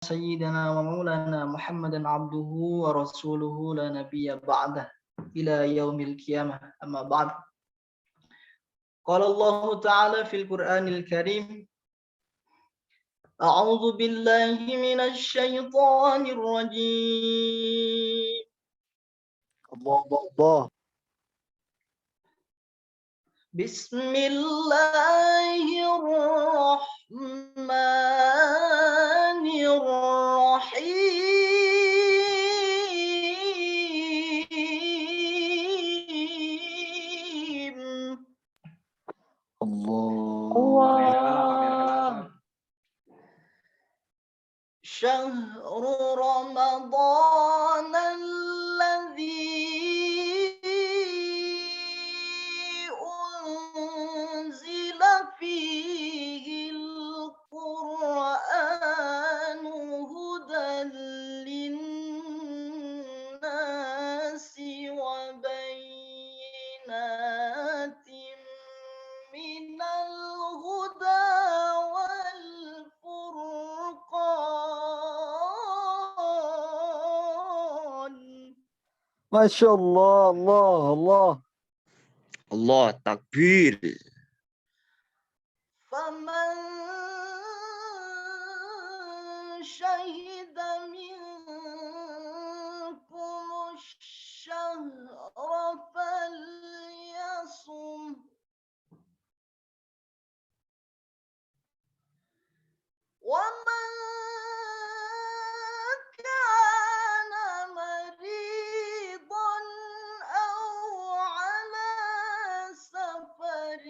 سيدنا ومولانا محمدا عبده ورسوله لا نبي بعده إلى يوم القيامة أما بعد قال الله تعالى في القرآن الكريم أعوذ بالله من الشيطان الرجيم الله بسم الله الرحمن الرحيم الله شهر رمضان الذي أنزل فيه القرآن هدى للناس وبينات من الهدى والفرقان ما شاء الله الله Allah takbir. فمن شهد منكم الشهر فليصم ومن كان مريضا أو على سفر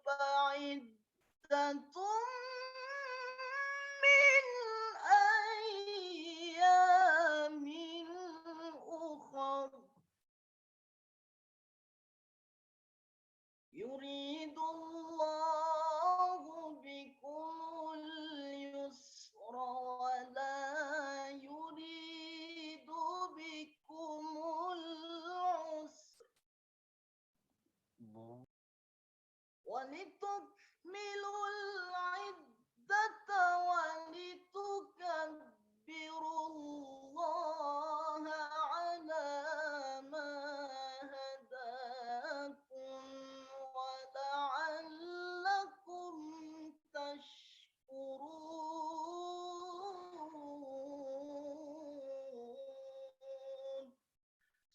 فعدة من أيام أخر يريد الله بكم اليسر ولا يريد بكم العسر ولتكملوا العدة ولتكبروا الله على ما هداكم ولعلكم تشكرون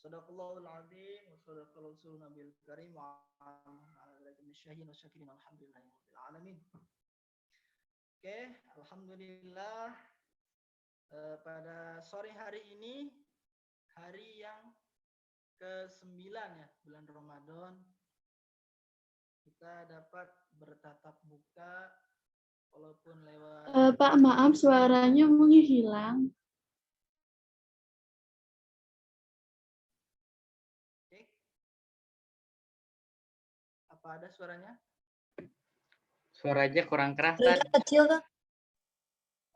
صدق الله العظيم وصدق رسول النبي الكريم وعلى ذلك من الشاهدين والشاكرين الحمد لله رب العالمين. Oke, alhamdulillah pada sore hari ini hari yang ke-9 ya bulan Ramadan kita dapat bertatap muka walaupun lewat Pak, maaf suaranya menghilang. cek. Apa ada suaranya? Suaranya kurang keras kan? Kecil kan?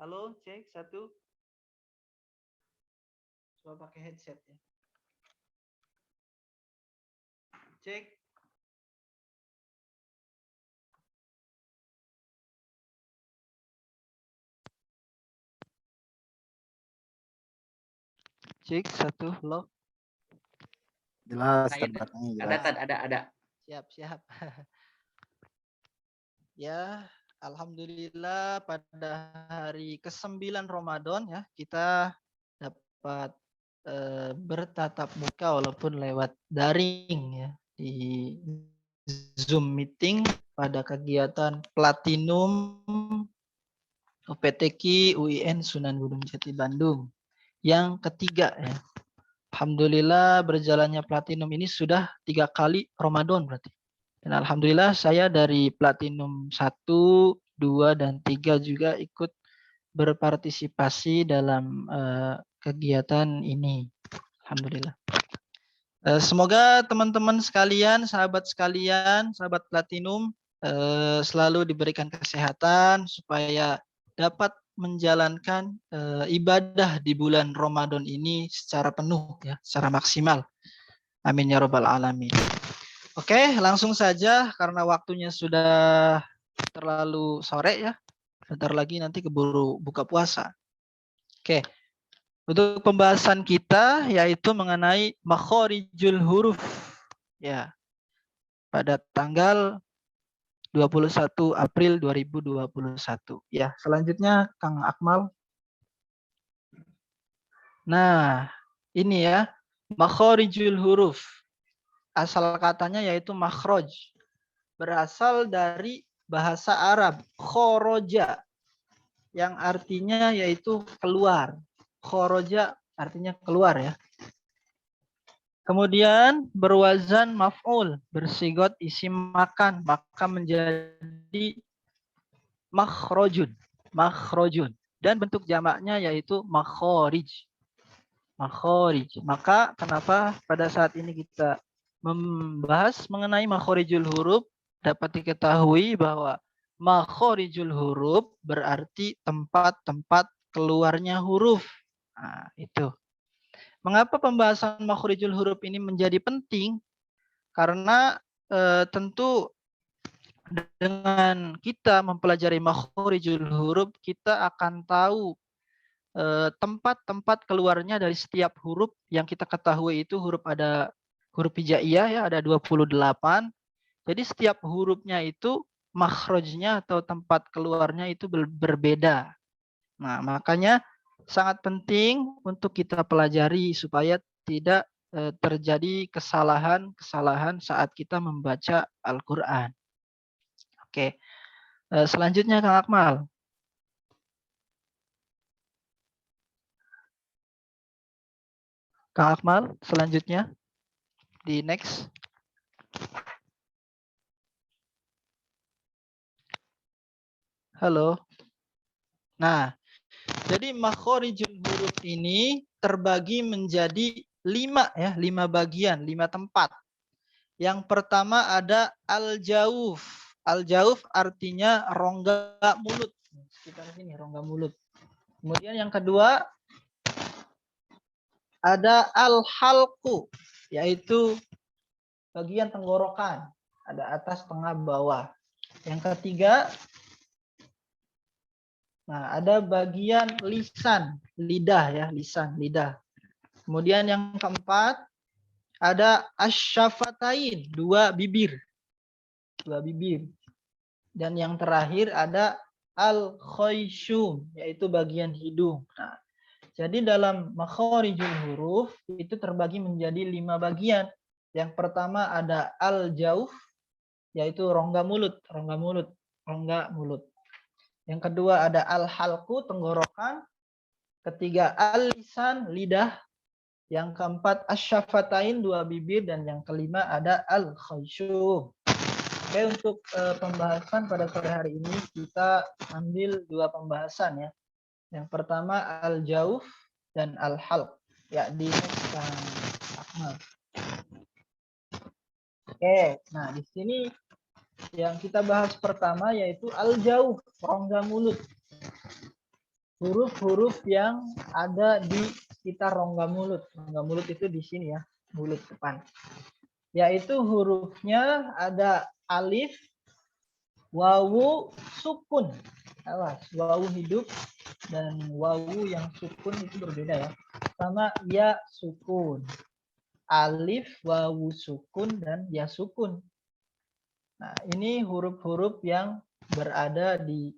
Halo, cek 1. Coba pakai headset ya. Cek. Cek 1, halo. jelas Ada, terdengarnya ada. Siap. Ya, alhamdulillah pada hari ke-9 Ramadan ya kita dapat bertatap muka walaupun lewat daring ya di Zoom meeting pada kegiatan Platinum UPTQ UIN Sunan Gunung Jati Bandung yang ketiga ya. Alhamdulillah berjalannya Platinum ini sudah 3 kali Ramadan berarti. Dan alhamdulillah saya dari Platinum 1, 2 dan 3 juga ikut berpartisipasi dalam kegiatan ini. Alhamdulillah. Semoga teman-teman sekalian, sahabat Platinum selalu diberikan kesehatan supaya dapat menjalankan ibadah di bulan Ramadan ini secara penuh ya, secara maksimal. Amin ya rabbal alamin. Oke, langsung saja karena waktunya sudah terlalu sore ya. Bentar lagi nanti keburu buka puasa. Oke. Untuk pembahasan kita yaitu mengenai makhorijul huruf. Ya. Pada tanggal 21 April 2021. Ya, selanjutnya Kang Akmal. Nah, ini ya, makhorijul huruf. Asal katanya yaitu makhroj. Berasal dari bahasa Arab, khoroja. Yang artinya yaitu keluar. Khoroja artinya keluar ya. Kemudian berwazan maf'ul, bersigot isim makan, maka menjadi makhrojun. Makhrojun. Dan bentuk jamaknya yaitu makhorij. Makhrij. Maka kenapa pada saat ini kita membahas mengenai makhorijul huruf, dapat diketahui bahwa makhorijul huruf berarti tempat-tempat keluarnya huruf. Nah, itu. Mengapa pembahasan makhorijul huruf ini menjadi penting? Karena tentu dengan kita mempelajari makhorijul huruf, kita akan tahu tempat-tempat keluarnya dari setiap huruf yang kita ketahui itu ada huruf hijaiyah ya, ada 28. Jadi setiap hurufnya itu makhrajnya atau tempat keluarnya itu berbeda. Nah, makanya sangat penting untuk kita pelajari supaya tidak terjadi kesalahan-kesalahan saat kita membaca Al-Qur'an. Oke. Selanjutnya Kang Akmal. Kang Akmal, selanjutnya di next. Halo. Nah, jadi makhorijul huruf ini terbagi menjadi 5 bagian, 5 tempat. Yang pertama ada al-jauf. Al-jauf artinya rongga mulut. Sekitar sini rongga mulut. Kemudian yang kedua ada al-halqu, yaitu bagian tenggorokan. Ada atas, tengah, bawah. Yang ketiga, nah ada bagian lisan, lidah ya, lisan, lidah. Kemudian yang keempat, ada asyafatain, 2 bibir. 2 bibir. Dan yang terakhir ada al-khayshum, yaitu bagian hidung. Nah, jadi dalam makhorijul huruf itu terbagi menjadi 5 bagian. Yang pertama ada al-jauf, yaitu rongga mulut, rongga mulut, rongga mulut. Yang kedua ada al-halqu, tenggorokan. Ketiga al-lisan, lidah. Yang keempat asyafatain, 2 bibir. Dan yang kelima ada al-khayshum. Oke, untuk pembahasan pada sore hari ini kita ambil 2 pembahasan ya. Yang pertama al-jauf dan al-halq. Ya, di Kang Akmal. Oke, nah di sini yang kita bahas pertama yaitu al-jauf, rongga mulut. Huruf-huruf yang ada di sekitar rongga mulut. Rongga mulut itu di sini ya, mulut depan. Yaitu hurufnya ada alif, wawu, sukun. Awas, wawu hidup dan wawu yang sukun itu berbeda ya. Sama ya sukun. Alif, wawu sukun, dan ya sukun. Nah, ini huruf-huruf yang berada di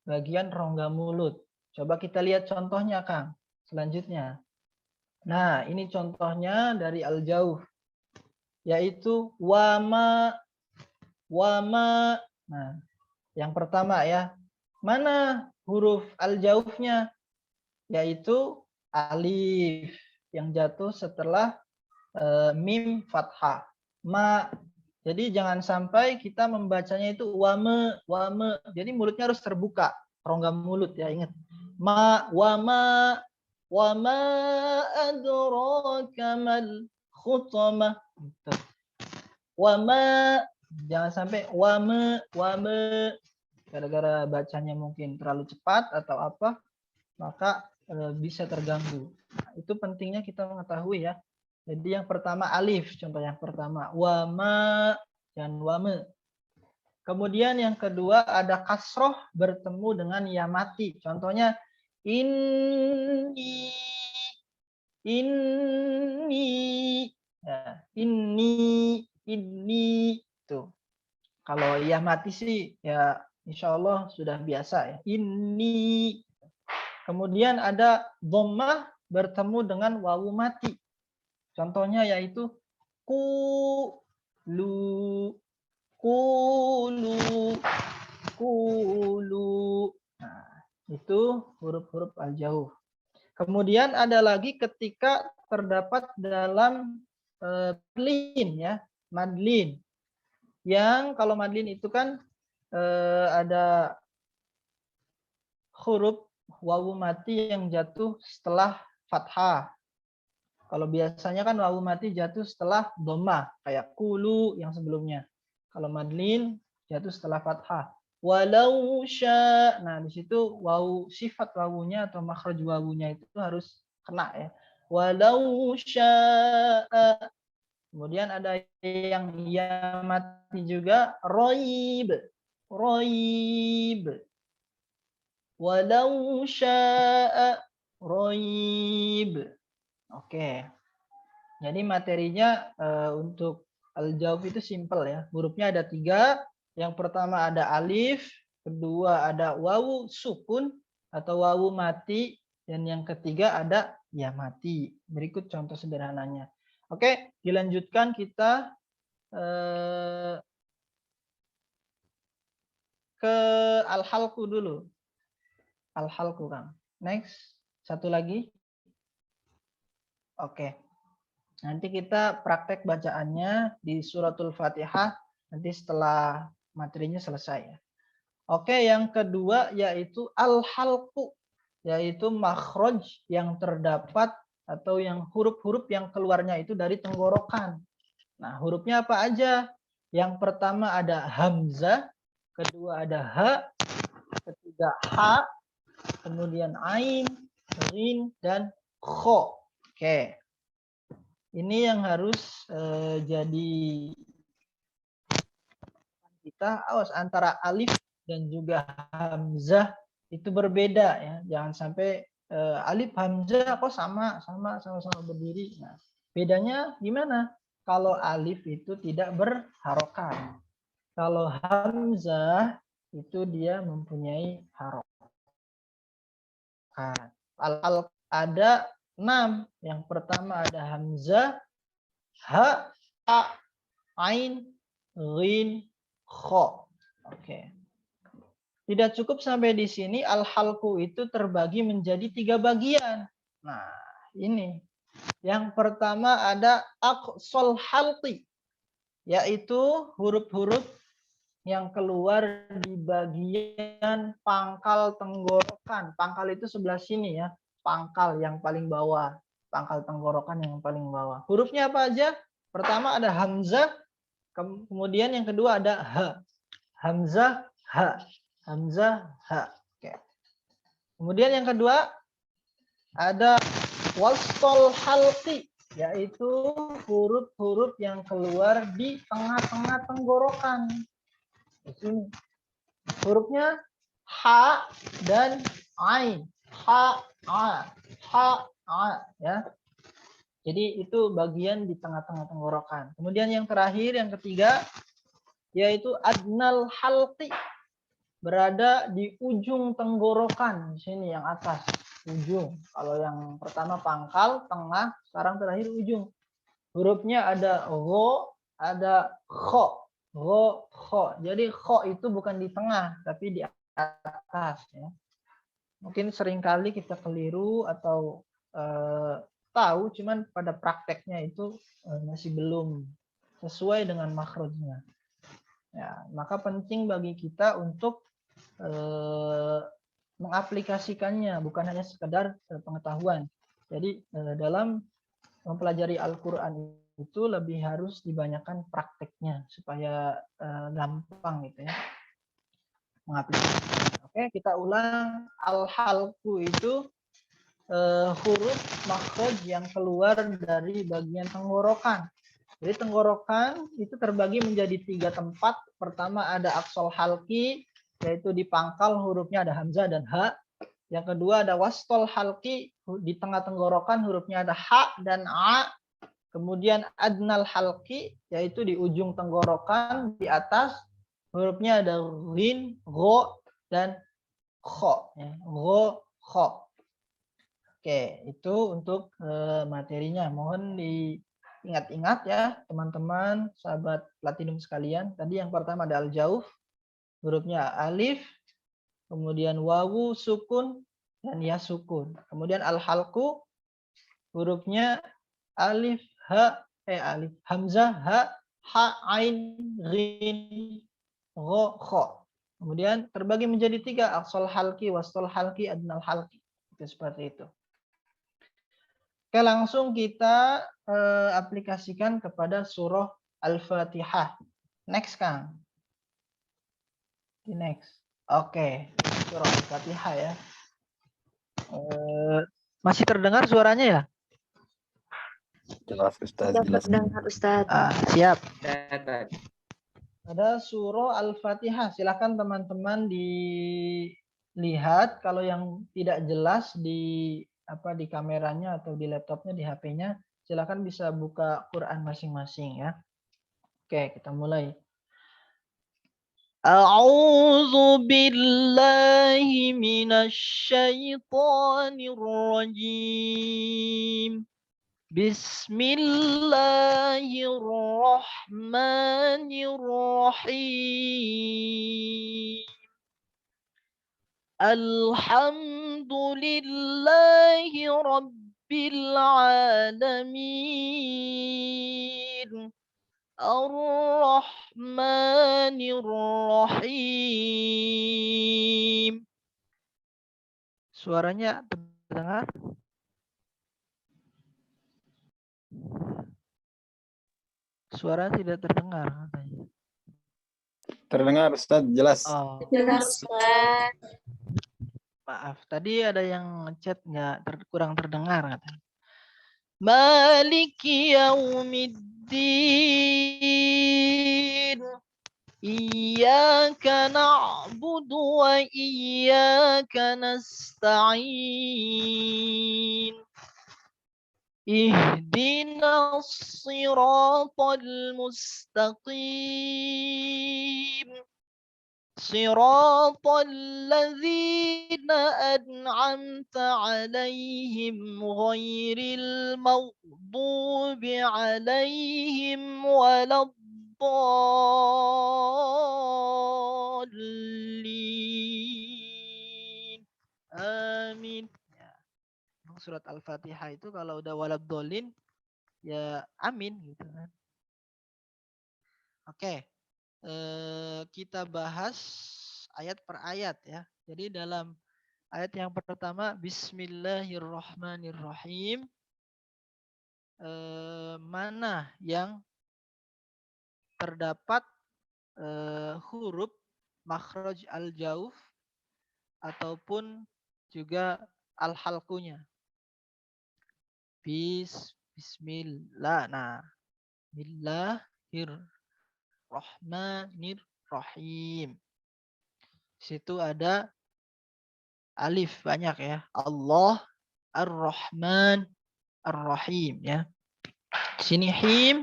bagian rongga mulut. Coba kita lihat contohnya, Kang. Selanjutnya. Nah, ini contohnya dari al-jauf. Yaitu wama, wama. Nah, yang pertama ya. Mana huruf al-jaufnya? Yaitu alif yang jatuh setelah mim fathah. Ma. Jadi jangan sampai kita membacanya itu wame, wame. Jadi mulutnya harus terbuka, rongga mulut ya, ingat. Ma, wama, wama adraka mal khutamah. Gitu. Wama, jangan sampai wame, wame. Gara-gara bacanya mungkin terlalu cepat atau apa, maka bisa terganggu. Nah, itu pentingnya kita mengetahui ya. Jadi yang pertama alif, contoh yang pertama. Wama, dan wame. Kemudian yang kedua ada kasroh bertemu dengan ya mati. Contohnya inni, ya, ini tuh. Kalau ya mati sih ya insya Allah sudah biasa ya. Ini. Kemudian ada dhammah bertemu dengan wawu mati. Contohnya yaitu kulu, kulu, kulu. Nah, itu huruf-huruf al-jauh. Kemudian ada lagi ketika terdapat dalam madlin ya, madlin. Yang kalau madlin itu kan ada huruf wawu mati yang jatuh setelah fathah. Kalau biasanya kan wawu mati jatuh setelah dhammah, kayak kulu yang sebelumnya. Kalau madlin jatuh setelah fathah. Walau sya. Nah, di situ wawu sifat wawunya atau makhraj wawunya itu harus kena ya. Walau sya'a. Kemudian ada yang ya mati juga roib. Roib. Walau sya'a roib. Oke. Jadi materinya untuk al-jawab itu simple ya. Hurufnya ada 3. Yang pertama ada alif, kedua ada wawu sukun atau wawu mati, dan yang ketiga ada ya mati. Berikut contoh sederhananya. Oke, dilanjutkan kita ke al-halqu dulu. Al-halqu, Kang. Next, satu lagi. Oke. Nanti kita praktek bacaannya di suratul Fatihah nanti setelah materinya selesai ya. Oke, yang kedua yaitu al-halqu, yaitu makhraj yang terdapat atau yang huruf-huruf yang keluarnya itu dari tenggorokan. Nah, hurufnya apa aja? Yang pertama ada hamzah, kedua ada ha, ketiga ha, kemudian ain, rin, dan kho. Oke. Ini yang harus jadi kita awas antara alif dan juga hamzah itu berbeda ya. Jangan sampai alif hamzah kok sama-sama berdiri. Nah, bedanya gimana? Kalau alif itu tidak berharokat. Kalau hamzah itu dia mempunyai harokat. Ada 6. Yang pertama ada hamzah, ha, ain, rin, kho. Oke. Tidak cukup sampai di sini, al-halqu itu terbagi menjadi 3 bagian. Nah, ini. Yang pertama ada aqsal halqi, yaitu huruf-huruf yang keluar di bagian pangkal tenggorokan. Pangkal itu sebelah sini ya. Pangkal yang paling bawah. Pangkal tenggorokan yang paling bawah. Hurufnya apa aja? Pertama ada hamzah. Kemudian yang kedua ada ha. Hamzah, ha. Hamzah, ha. Oke. Kemudian yang kedua ada wasthul halqi, yaitu huruf-huruf yang keluar di tengah-tengah tenggorokan. Di sini. Hurufnya ha dan ain. Ha, a, ha, a, ya. Jadi itu bagian di tengah-tengah tenggorokan. Kemudian yang terakhir, yang ketiga, yaitu adnal halqi, berada di ujung tenggorokan. Di sini yang atas, ujung. Kalau yang pertama pangkal, tengah, sekarang terakhir ujung. Hurufnya ada gho, ada kho. Gho, kho. Jadi kho itu bukan di tengah, tapi di atas, ya. Mungkin seringkali kita keliru atau tahu, cuman pada prakteknya itu masih belum sesuai dengan makhrajnya. Ya, maka penting bagi kita untuk mengaplikasikannya, bukan hanya sekedar pengetahuan. Jadi dalam mempelajari Al-Quran itu lebih harus dibanyakan prakteknya supaya gampang gitu ya mengaplikasikan. Oke, kita ulang. Al-halqu itu huruf makhraj yang keluar dari bagian tenggorokan. Jadi tenggorokan itu terbagi menjadi 3 tempat. Pertama ada aqsal halqi, yaitu di pangkal hurufnya ada hamzah dan ha. Yang kedua ada wastol halqi, di tengah tenggorokan hurufnya ada ha dan a. Kemudian adnal halqi, yaitu di ujung tenggorokan di atas hurufnya ada ghin, gho dan kho. Gho, kho. Oke, itu untuk materinya. Mohon diingat-ingat ya teman-teman, sahabat platinum sekalian. Tadi yang pertama ada al-jauf, hurufnya alif, kemudian wawu sukun dan ya sukun. Kemudian al-halqu, hurufnya alif, alif, hamzah, ha, ain, ghin, gho, kho. Kemudian terbagi menjadi 3, aqsal halqi, wastol halqi, adnal halqi. Itu seperti itu. Oke, langsung kita aplikasikan kepada surah Al-Fatihah. Next, Kang. Next. Oke, surah Al-Fatihah ya. Masih terdengar suaranya ya? Jelas Ustaz, Sudah jelas. terdengar Ustaz. Siap. Ustaz. Ada surah Al-Fatihah. Silakan teman-teman dilihat. Kalau yang tidak jelas di kameranya atau di laptopnya, di HP-nya, silakan bisa buka Quran masing-masing ya. Oke, kita mulai. A'udzu billahi minasyaitonir rajim. Bismillahirrahmanirrahim. Alhamdulillahi rabbil alamin. Ar-Rahmanir-Rahim. Suaranya terdengar? Suara tidak terdengar katanya. Terdengar Ustaz, jelas. Oh, Jelas Ustaz. maaf. Tadi ada yang ngechat kurang terdengar katanya. Maliki yaumiddin. Iyyaka na'budu wa iyyaka nasta'in. Ihdinas siratal mustaqim. Siratal ladzina an'amta 'alaihim ghairil maghdubi 'alaihim waladdallin. Amin. Surat Al-Fatihah itu kalau udah waladdallin ya amin gitu kan. Oke. Kita bahas ayat per ayat ya. Jadi dalam ayat yang pertama Bismillahirrahmanirrahim, mana yang terdapat huruf makhraj al-jauf ataupun juga al-halqunya. Bismillah. Nah, Bismillahirrahmanirrahim. Di situ ada alif banyak ya. Allah, Ar-Rahman, Ar-Rahim ya. Di sini him,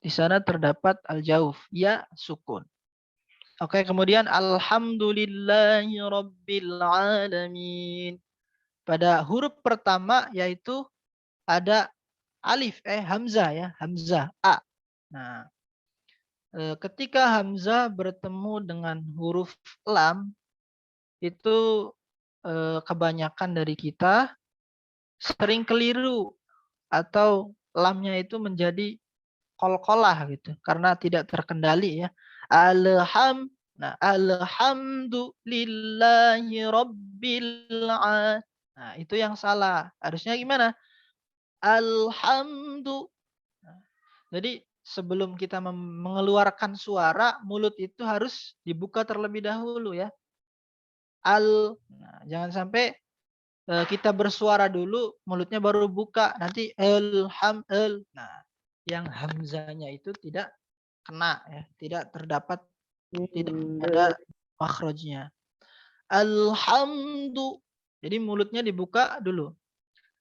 di sana terdapat al-jauf, ya sukun. Oke, kemudian alhamdulillahi rabbil alamin. Pada huruf pertama yaitu ada alif hamzah ya, hamzah a. Nah, ketika hamzah bertemu dengan huruf lam itu kebanyakan dari kita sering keliru atau lamnya itu menjadi qalqalah gitu karena tidak terkendali ya. Alhamdulillahi rabbil alamin. Nah, itu yang salah. Harusnya gimana? Alhamdulillah. Jadi sebelum kita mengeluarkan suara, mulut itu harus dibuka terlebih dahulu ya. Nah, jangan sampai kita bersuara dulu, mulutnya baru buka, nanti nah, yang hamzanya itu tidak kena ya, tidak terdapat, tidak ada makhrajnya. Alhamdu. Jadi mulutnya dibuka dulu.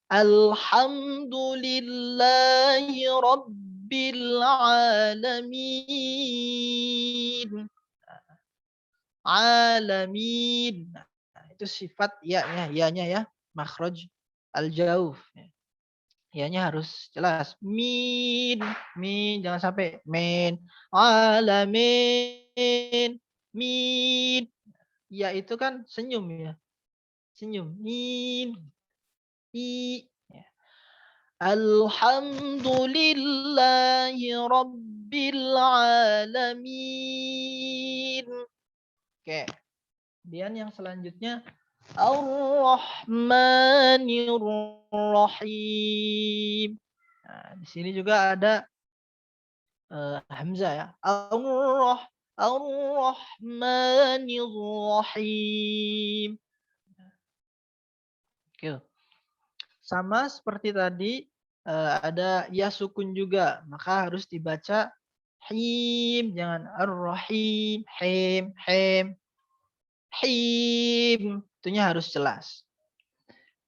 Alhamdulillahi rabbil alamin. Alamin. Nah, itu sifat ya-nya, ya-nya ya, makhraj al-jauf. Ya-nya harus jelas. Min, jangan sampai min. Alamin, min. Ya itu kan senyum ya. Senyum. Min, i. Ya. Alhamdulillahi rabbil alamin. Oke. Kemudian yang selanjutnya Ar-Rahmanir-Rahim. Nah, di sini juga ada hamzah ya. Ar-Rahmanir-Rahim. Oke. Sama seperti tadi ada ya sukun juga, maka harus dibaca him, jangan ar-rahim, him, itunya harus jelas.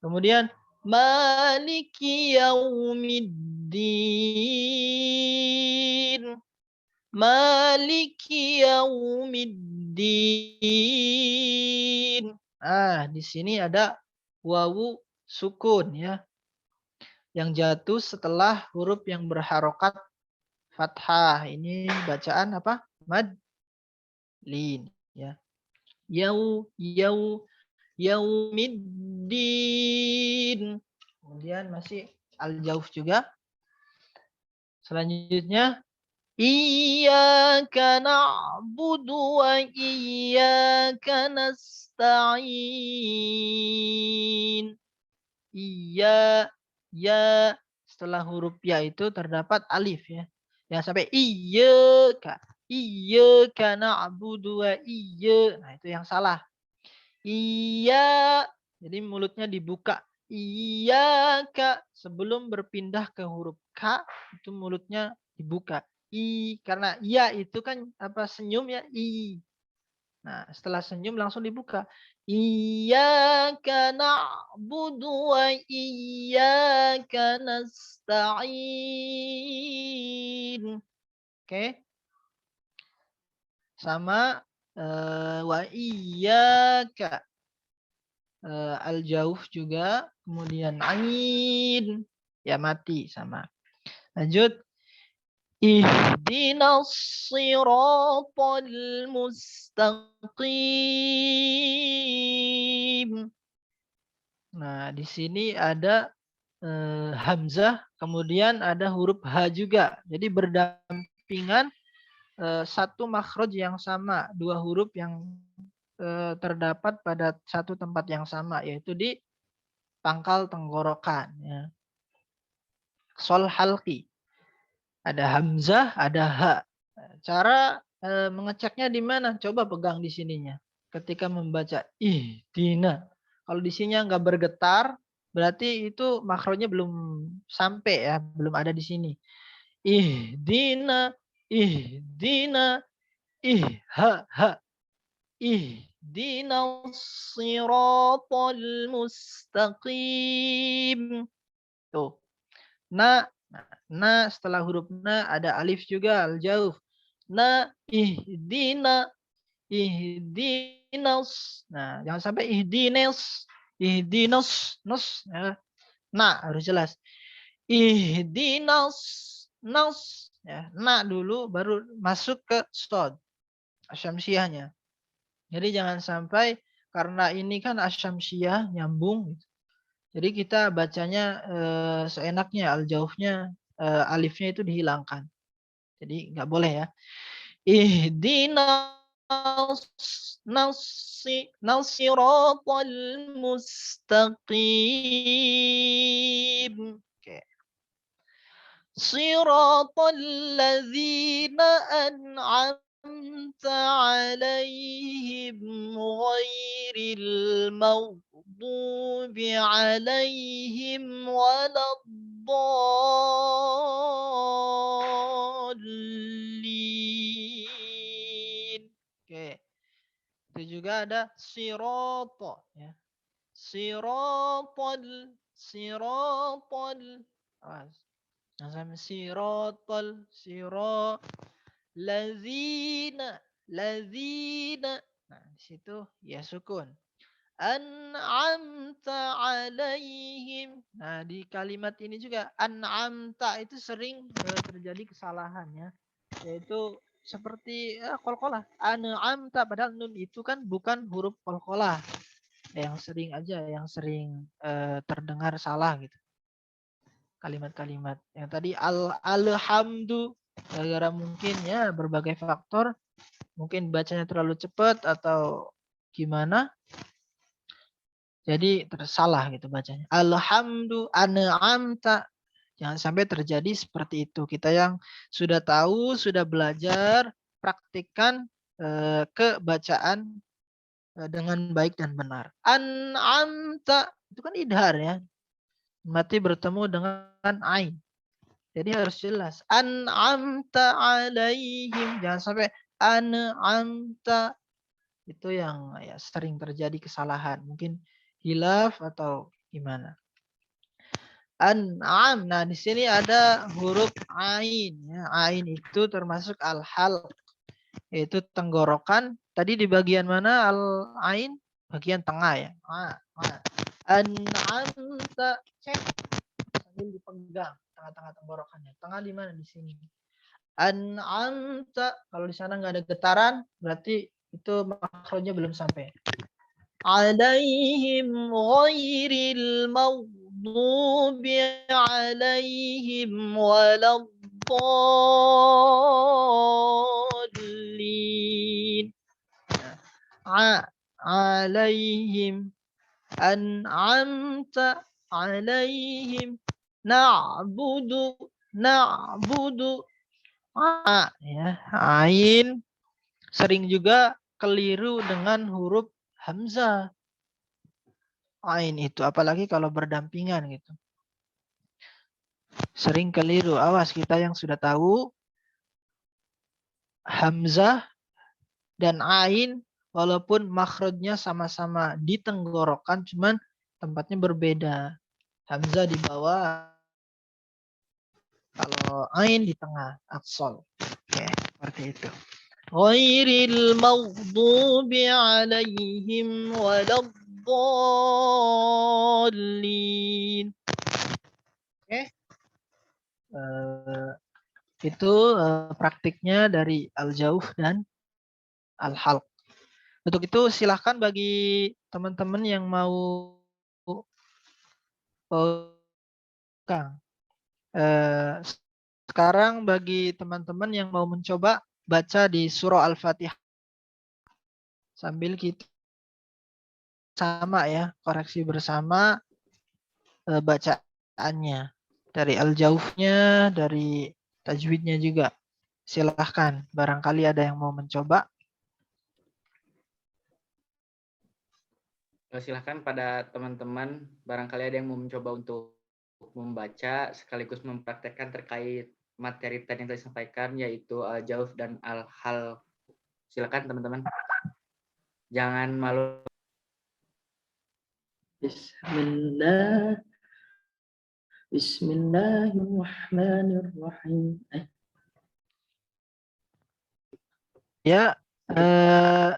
Kemudian maliki yaumiddin, maliki yaumiddin. Di sini ada wawu sukun ya, yang jatuh setelah huruf yang berharokat fathah. Ini bacaan apa? Mad lin ya. Yaumiddin. Kemudian masih al-jauf juga. Selanjutnya iyyaka na'budu wa iyyaka nasta'in. Iya, ya, setelah huruf ya itu terdapat alif ya. Jangan sampai iyyaka na'budu wa iyya. Nah, itu yang salah. Iya, jadi mulutnya dibuka. Iyyaka, sebelum berpindah ke huruf K itu mulutnya dibuka. Karena ya itu kan apa, senyum ya, Nah, setelah senyum langsung dibuka. Iyyaka na'budu wa iyyaka nasta'in. Oke. Sama wa iyyaka al-jauf juga, kemudian ain ya mati sama. Lanjut. Ihdinas siratal mustaqim. Nah, di sini ada hamzah, kemudian ada huruf H juga. Jadi berdampingan satu makhraj yang sama, dua huruf yang terdapat pada satu tempat yang sama, yaitu di pangkal tenggorokan. Ya. Sol halqi. Ada hamzah, ada ha. Cara mengeceknya di mana? Coba pegang di sininya. Ketika membaca ihdina. Kalau di sininya nggak bergetar, berarti itu makronya belum sampai ya, belum ada di sini. Ihdina, ihdina, ha. Ihdinas siratal mustaqim. Tuh. Na setelah huruf na ada alif juga al-jauf. Na ihdinas. Nah, jangan sampai ihdinas. Ya. Nah, harus jelas. Ihdinas nas. Ya, na dulu baru masuk ke shad. Asyamsiyahnya. Jadi jangan sampai karena ini kan asyamsiyah nyambung. Jadi kita bacanya seenaknya, al-jaufnya, alifnya itu dihilangkan. Jadi nggak boleh ya. Ihdinas siratal mustaqim. Oke. Siratal ladzina an'amta 'alaihim ghairil maghdubi 'alaihim waladdallin. juga ada sirata ya. Sirotol. Nah, sama sirotol. Lazina. Nah, di situ ya sukun. An'amta alaihim. Nah, di kalimat ini juga an'amta itu sering terjadi kesalahan ya. Yaitu seperti qalqalah. An'amta padahal nun itu kan bukan huruf qalqalah. Yang sering terdengar salah gitu. Kalimat-kalimat yang tadi alhamdu gara-gara mungkin ya berbagai faktor, mungkin bacanya terlalu cepat atau gimana, jadi tersalah gitu bacanya. Alhamdu an'amta, jangan sampai terjadi seperti itu. Kita yang sudah tahu, sudah belajar, praktikkan ke bacaan dengan baik dan benar. An'amta itu kan idhar ya. Mati bertemu dengan ain. Jadi harus jelas. An'amta alaihim. Jangan sampai an'amta. Itu yang ya sering terjadi kesalahan. Mungkin hilaf atau gimana. An'am. Nah, di sini ada huruf ain ya. Ain itu termasuk al-halq, yaitu tenggorokan. Tadi di bagian mana al-ain? Bagian tengah ya. An'amta, cek sambil dipegang tengah-tengah tenggorokannya. Tengah di mana? Di sini. An'amta, kalau di sana nggak ada getaran, berarti itu makhrajnya belum sampai. Alaihim ghairil maghdubi alaihim waladdallin. Alaihim an'amta alaihim na'budu ya. Ain sering juga keliru dengan huruf hamzah. Ain itu apalagi kalau berdampingan gitu. Sering keliru. Awas kita yang sudah tahu hamzah dan ain walaupun makhrajnya sama-sama di tenggorokan cuman tempatnya berbeda. Hamzah di bawah, kalau ain di tengah, aqsal. Oke, seperti itu. Ghairil maghdubi alaihim waladdallin. Oke. Itu praktiknya dari al-jauh dan al-halq. Untuk itu silahkan bagi teman-teman yang mau Kang. Sekarang bagi teman-teman yang mau mencoba baca di surah Al-Fatihah sambil kita sama ya, koreksi bersama bacaannya. Dari al-jauhnya, dari tajwidnya juga. Silahkan, barangkali ada yang mau mencoba. Silahkan pada teman-teman, barangkali ada yang mau mencoba untuk membaca sekaligus mempraktekkan terkait materi tadi yang tadi disampaikan, yaitu al-jauh dan al-hal. Silakan teman-teman. Jangan malu. Bismillahirrahmanirrahim. Ya,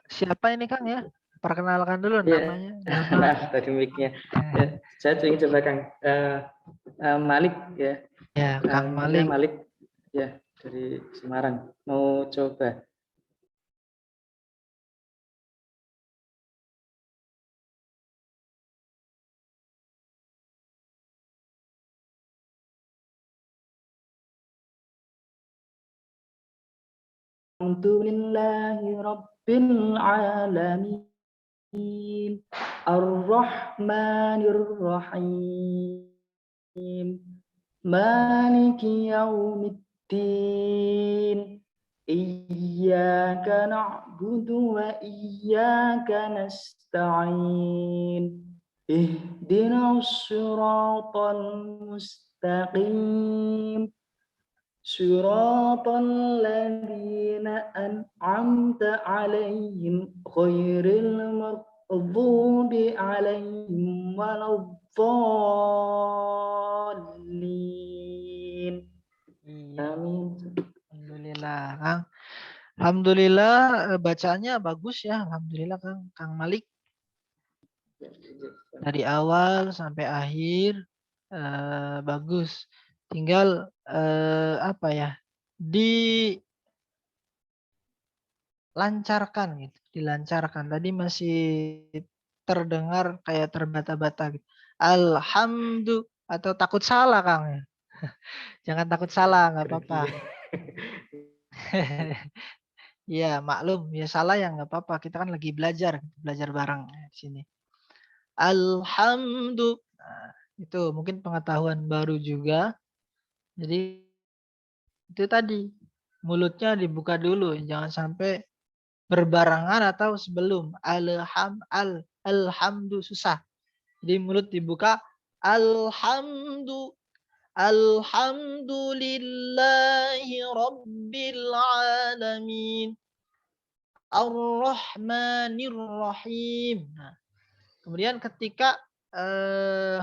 Siapa ini Kang ya? Perkenalkan dulu namanya. Maaf tadi mic-nya. Ya, saya ingin coba Kang Malik ya. Ya, Kang Malik. Malik ya dari Semarang. Mau coba. Alhamdulillahi Rabbil Alamin. Ar-Rahmanir Rahim. Maliki Yaumiddin. Iyyaka na'budu wa iyyaka nasta'in. Ihdinas siratal mustaqim. Siratal ladzina an'amta 'alaihim ghairil maghdubi 'alaihim waladdallin. Iya. Amin. Alhamdulillah, Kang. Alhamdulillah bacaannya bagus ya. Alhamdulillah Kang Malik. Dari awal sampai akhir bagus. Tinggal apa ya? Dilancarkan gitu, dilancarkan. Tadi masih terdengar kayak terbata-bata gitu. Atau takut salah Kang ya. Jangan takut salah, nggak apa-apa. Iya, maklum. Ya salah ya nggak apa-apa. Kita kan lagi belajar bareng di sini. Nah, itu mungkin pengetahuan baru juga. Jadi itu tadi mulutnya dibuka dulu, jangan sampai berbarengan atau sebelum alhamdu susah. Jadi mulut dibuka alhamdulillahi rabbil alamin ar-rahmanir rahim. Nah, kemudian ketika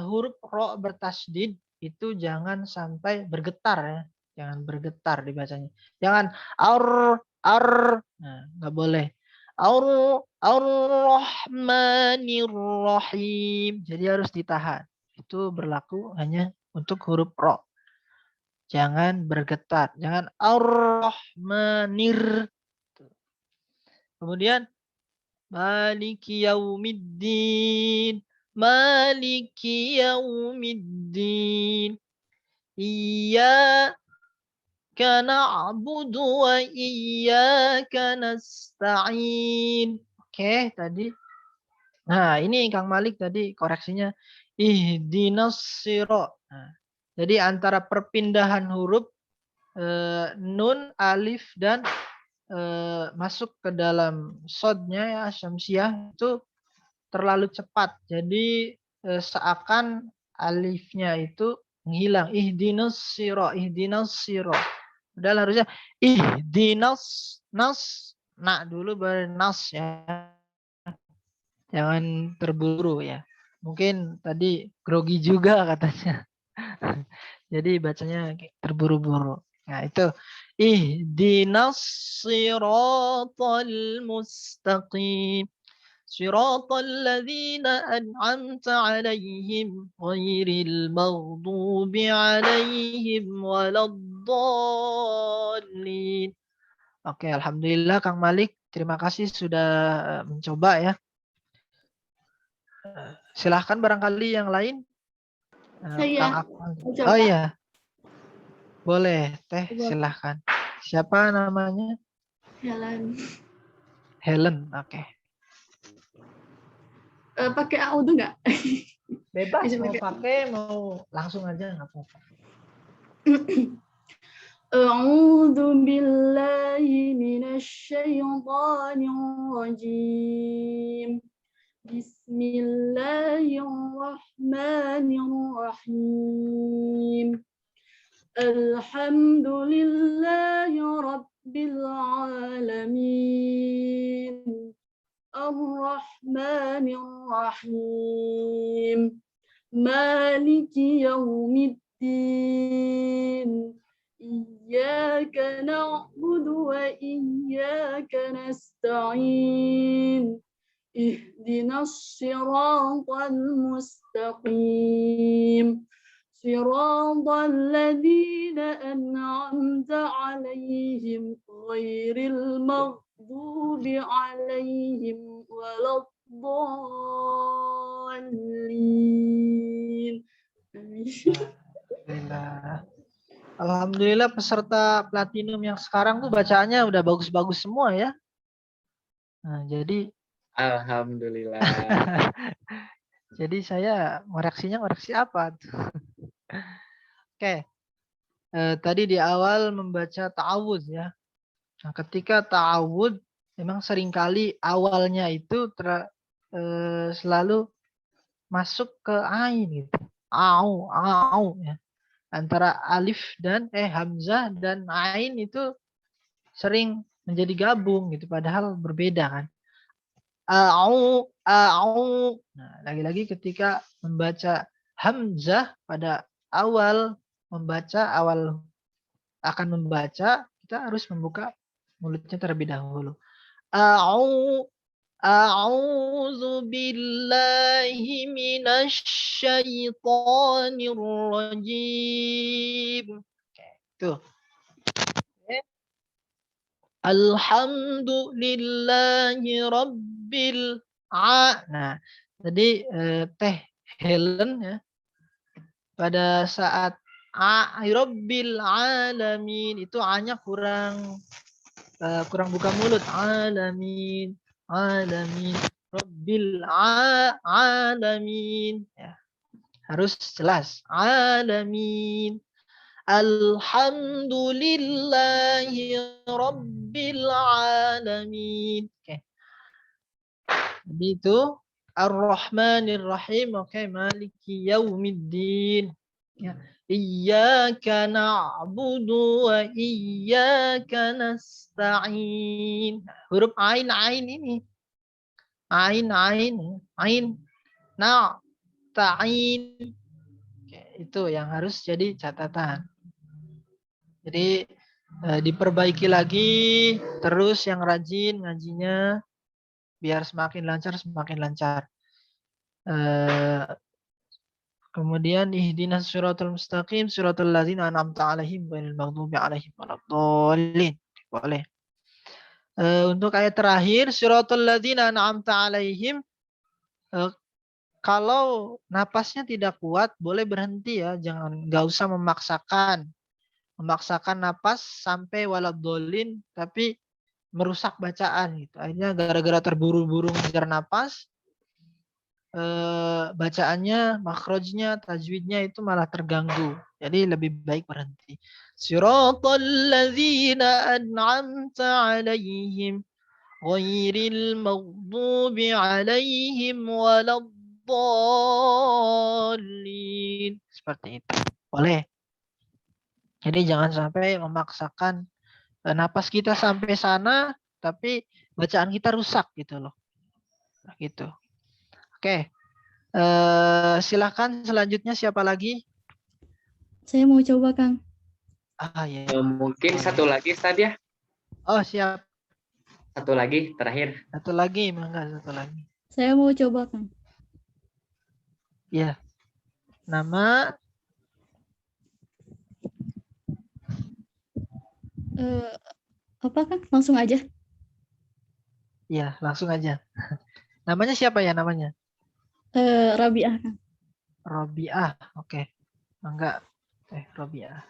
huruf ro bertasdid itu jangan sampai bergetar ya. Jangan bergetar dibacanya. Jangan ar. Nah, nggak boleh. Ar-Rahmanir Rahim. Jadi harus ditahan. Itu berlaku hanya untuk huruf ro. Jangan bergetar. Jangan ar-Rahmanir. Kemudian Maliki yaumiddin. Maliki yaumiddin. Iyyaka na'budu wa iyyaka nasta'in. Oke, tadi. Nah, ini Kang Malik tadi koreksinya ihdinas sira. Nah, jadi antara perpindahan huruf nun, alif dan masuk ke dalam sodnya ya syamsiah itu terlalu cepat. Jadi seakan alifnya itu menghilang. Ihdinas sira. Padahal harusnya ihdinas nak dulu baru nas ya. Jangan terburu ya. Mungkin tadi grogi juga katanya. Jadi bacanya terburu-buru. Nah, itu ihdinas siratal mustaqim. Siratal ladzina an'amta 'alaihim ghairil maghdubi 'alaihim waladdallin. Oke, alhamdulillah Kang Malik, terima kasih sudah mencoba ya. Silahkan barangkali yang lain. Saya Kang Akmal. mencoba. Oh iya. Boleh, Teh, silahkan. Siapa namanya? Helen. Helen, oke. Pakai audio nggak? Bebas Bisa mau pakai. pakai, mau langsung aja nggak apa-apa. A'udzu billahi minasyaitonir rajim. Bismillahirrahmanirrahim. Alhamdulillahi rabbil alamin. Ar-Rahmanir-Rahim. Maliki yaumiddin. Iyyaka na'budu wa iyyaka nasta'in. Ihdinas siratal mustaqim. Siratal ladzina an'amta 'alaihim ghairil maghdubi 'alaihim waladdallin. Alhamdulillah peserta platinum yang sekarang tuh bacaannya udah bagus-bagus semua ya. Nah, jadi Alhamdulillah. jadi saya ngoreksi apa tuh? Oke. Tadi di awal membaca ta'awudz ya. Nah, ketika ta'awudz memang seringkali awalnya itu selalu masuk ke ain gitu. Au ya. antara alif dan hamzah dan ain itu sering menjadi gabung gitu, padahal berbeda kan. A'u, a'u. Nah, lagi-lagi ketika membaca hamzah pada awal akan membaca, kita harus membuka mulutnya terlebih dahulu. A'udzu billahi minasy syaithanir rajim. Oke, tuh. Alhamdulillahi rabbil Nah, tadi Teh Helen ya pada saat rabbil alamin itu A-nya kurang buka mulut. Alamin rabbil alamin ya, harus jelas alamin. Alhamdulillahi rabbil alamin. Oke. Jadi itu Ar-Rahmanir Rahim. Oke, Maliki Yaumiddin. Ya. Iyyaka na'budu wa iyyaka nasta'in. Huruf ain ini. Ain. Na, ta'in. Oke, itu yang harus jadi catatan. Jadi diperbaiki lagi terus, yang rajin ngajinya biar semakin lancar. Kemudian ihdinas siratal mustaqim siratal ladzina an'amta 'alaihim ghairil maghdubi 'alaihim waladdallin. Boleh. Untuk ayat terakhir siratal ladzina an'amta 'alaihim, kalau napasnya tidak kuat boleh berhenti ya, nggak usah memaksakan napas sampai waladdallin tapi merusak bacaan gitu. Akhirnya gara-gara terburu-buru mengejar napas, bacaannya, makhrajnya, tajwidnya itu malah terganggu. Jadi lebih baik berhenti. Siratal ladzina an'amta 'alaihim ghairil maghdubi 'alaihim waladdallin. Seperti itu. Boleh. Jadi jangan sampai memaksakan napas kita sampai sana tapi bacaan kita rusak gitu loh. Nah, gitu. Oke. Silakan selanjutnya siapa lagi? Saya mau coba, Kang. Ya. Mungkin Boleh. satu lagi Ustaz ya. Oh, siap. Satu lagi terakhir. Satu lagi, mangga satu lagi. Saya mau coba, Kang. Ya. Nama Apa, Kang? Langsung aja. ya, langsung aja. Namanya siapa ya namanya? Rabi'ah, Kang. Robiah. Oke. Mangga. Robiah.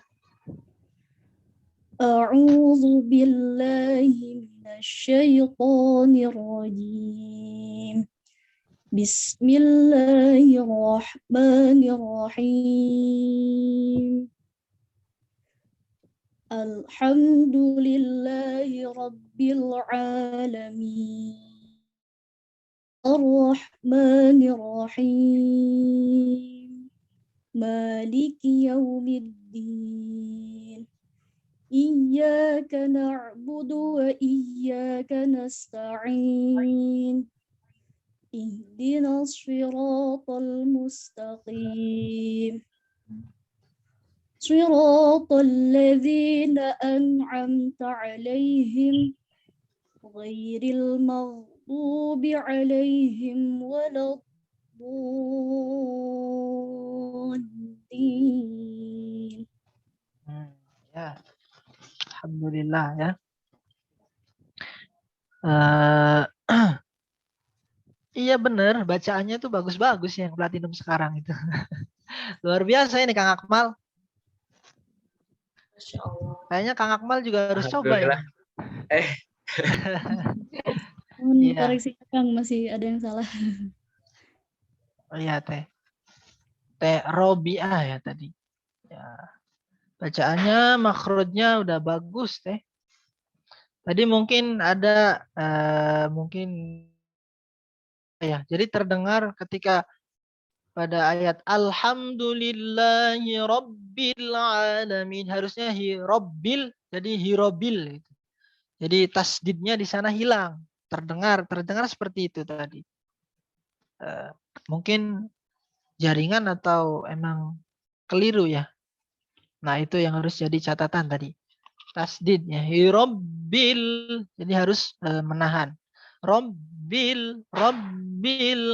A'udzu billahi minasyaitonir rajim. Bismillahirrahmanirrahim. Alhamdulillahi rabbil alamin. Ar-Rahmanir Rahim. Maliki yaumiddin. Iyyaka na'budu wa iyyaka nasta'in. Ihdinas siratal mustaqim. Siratal ladzina an'amta 'alaihim ghairil maghdubi 'alaihim waladdallin. Ya. Alhamdulillah ya. Iya bener, bacaannya tuh bagus-bagus yang platinum sekarang itu. Luar biasa ini Kang Akmal. Masya Allah. Kayaknya Kang Akmal juga harus coba ini. Mohon Iya. koreksi, Kang, masih ada yang salah. Oh iya Teh Robiah ya tadi. Ya. Bacaannya, makhrajnya udah bagus Teh. Tadi mungkin ada mungkin ya. Jadi terdengar ketika pada ayat alhamdulillahi rabbil alamin, harusnya hirabbil jadi hirobil gitu. Jadi tasdidnya di sana hilang, terdengar seperti itu tadi. Mungkin jaringan atau emang keliru ya. Nah, itu yang harus jadi catatan tadi. Tasdidnya hirabbil, jadi harus menahan. Rabbil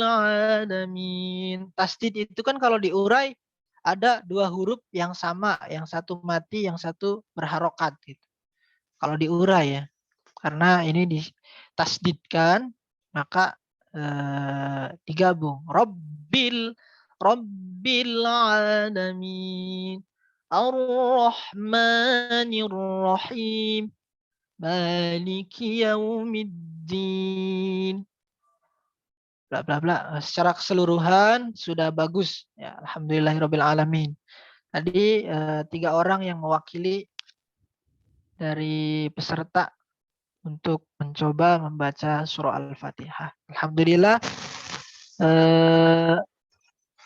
alamin. Tasdid itu kan kalau diurai ada dua huruf yang sama, yang satu mati, yang satu berharokat gitu. Kalau diurai ya, karena ini ditasdidkan maka digabung. Rabbil alamin. Ar-Rahmanir Rahim. Maliki yaumiddin. Bla bla bla. Secara keseluruhan sudah bagus. Ya, alhamdulillahirabbil alamin. Tadi 3 orang yang mewakili dari peserta untuk mencoba membaca surah Al-Fatihah. Alhamdulillah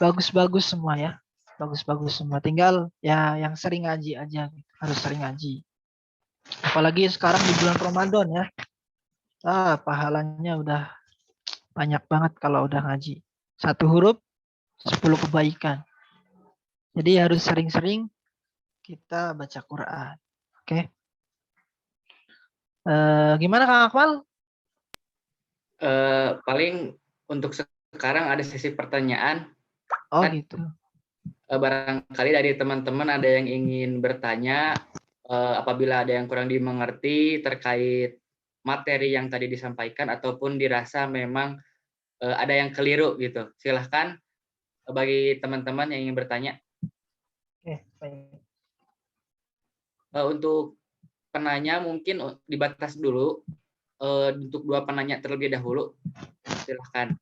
bagus-bagus semua ya. Bagus-bagus semua. Tinggal ya yang sering ngaji aja. Harus sering ngaji. Apalagi sekarang di bulan Ramadan ya. Pahalanya udah banyak banget kalau udah ngaji. 1 huruf 10 kebaikan. Jadi harus sering-sering kita baca Quran. Oke. Gimana Kang Akmal? Paling untuk sekarang ada sesi pertanyaan. Oh Kan, gitu. barangkali dari teman-teman ada yang ingin bertanya, apabila ada yang kurang dimengerti terkait materi yang tadi disampaikan ataupun dirasa memang ada yang keliru gitu. Silahkan bagi teman-teman yang ingin bertanya. Oke, baik. Untuk penanya mungkin dibatas dulu untuk 2 penanya terlebih dahulu. Silahkan.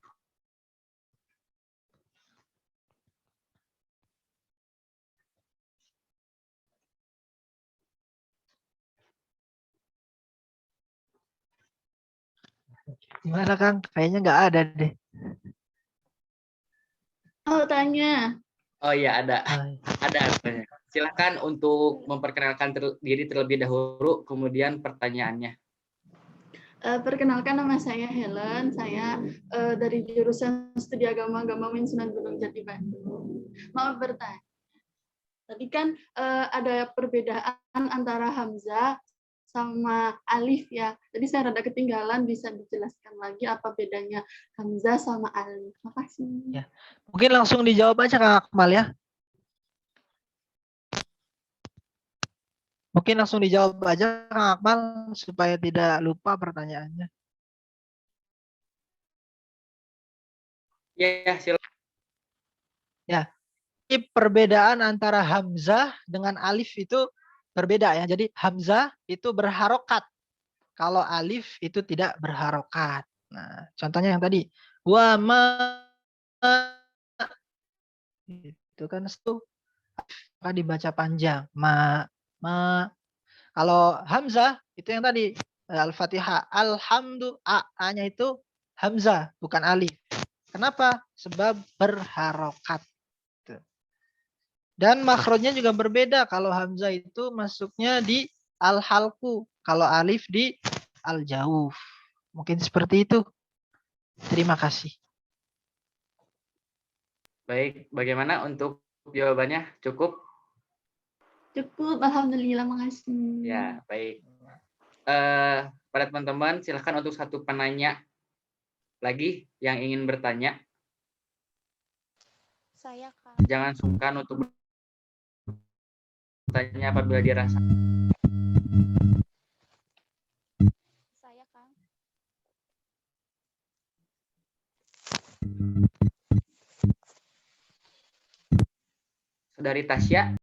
Gimana Kang? Kayaknya nggak ada deh. Oh, tanya. Oh iya, ada. Hai. Ada. Silahkan untuk memperkenalkan diri terlebih dahulu, kemudian pertanyaannya. Perkenalkan, nama saya Helen. Saya dari jurusan Studi Agama Uin Sunan Gunung Jati Bandung. Mau bertanya. Tadi kan ada perbedaan antara hamzah sama alif ya. Tadi saya rada ketinggalan, bisa dijelaskan lagi apa bedanya hamzah sama alif. Makasih. Ya. Mungkin langsung dijawab aja Kang Akmal ya. Mungkin langsung dijawab aja Kang Akmal supaya tidak lupa pertanyaannya. Ya, silakan. Ya. Ini perbedaan antara hamzah dengan alif itu berbeda ya. Jadi hamzah itu berharokat. Kalau alif itu tidak berharokat. Nah, contohnya yang tadi. Wa ma itu kan itu dibaca panjang. Ma. Kalau hamzah itu yang tadi Al-Fatihah. A-nya itu hamzah bukan alif. Kenapa? Sebab berharokat. Dan makhrajnya juga berbeda. Kalau hamzah itu masuknya di al-halku. Kalau alif di al-jauf. Mungkin seperti itu. Terima kasih. Baik, bagaimana untuk jawabannya? Cukup? Cukup, alhamdulillah, makasih. Ya, baik. Pada teman-teman, silahkan untuk 1 penanya lagi yang ingin bertanya. Saya Kak. Jangan sungkan untuk bertanya apabila dirasa. Saya Kak. Saudari Tasya,